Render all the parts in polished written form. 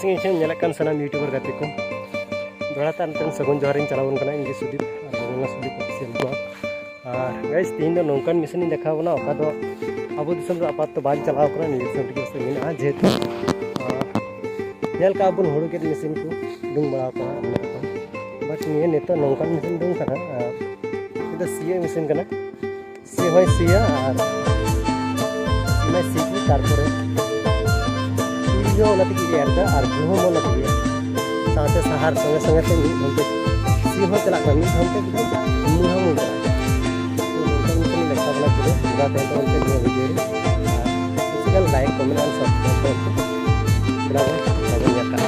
संगे इन नेलकन सनाम यूट्यूबर गाते को दोड़ाता नतन सगुन जोहारिन चलावन कना इंगे सुदीप और सुदीप ऑफिशियल ब्लॉग और गाइस तीन दो नौकान मिशन देखा बना ओका दो अबो दिसम दो आपात तो बाल चलाव कना नि दिसम के से मेना जेहेतु नेल का अबुन होड़ो के मिशन को दुंग बड़ा कना बट निये नेतो नौकान मिशन दुंग कना इदा सीए मिशन कना सी होय सीया और मैं सीकी तारपरे जो लती की एरदा और गुहो mo लती साथे सहार संगे संगे से मी होते सी हो चला कर मी होते मुहा मुहा तो उनके लेखा बना के जाते हैं तो उनके वीडियो इसका लाइक कमेंट और सब्सक्राइब करो ब्रावो लगन जाता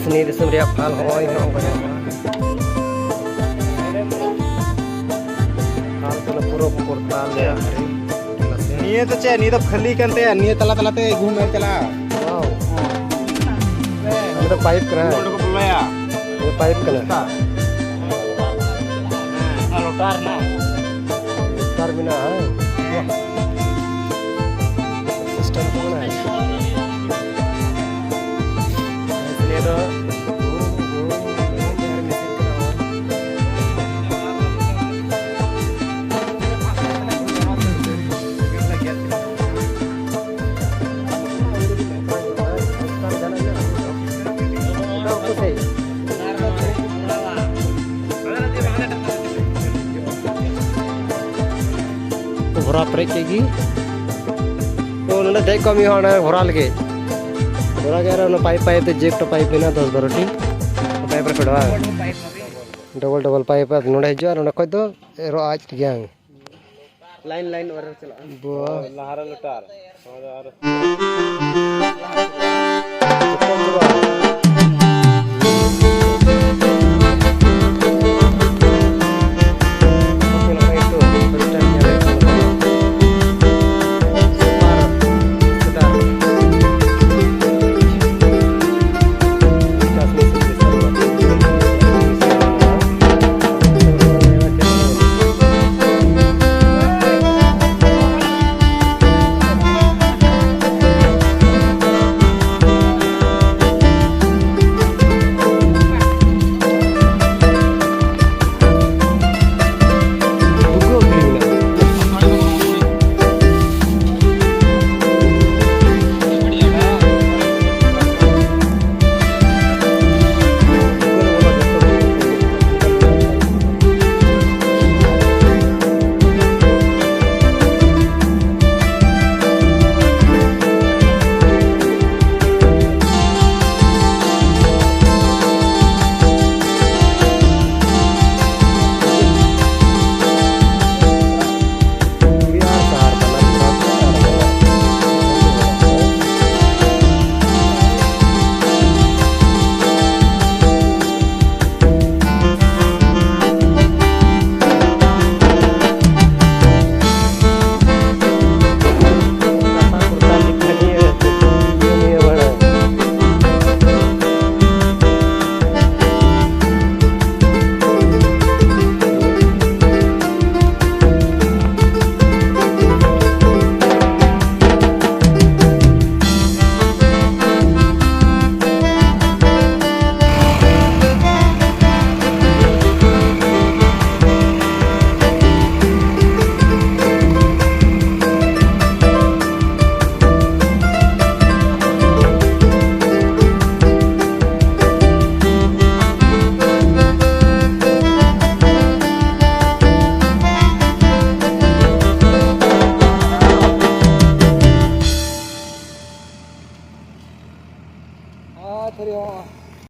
seni disem dia pal hoy hong ba hal kana puro portal ya niye to che ni to khali kante niye tala tala te घूम में चला wow ada pipe kena को बोला या ये pipe kena लोटार ना tar bina hai system कौन है इसलिए तो भरा परेज की तो उन्होंने देख कमी होना भरा लगे भरा गया रहा पाइप पाइप जेक तो पाइप ना 10-12 टी पाइप रे पड़वा डबल डबल पाइप नोडे हिजो और नखो तो एरो आज गया लाइन लाइन और चला बो लहारा लोटार और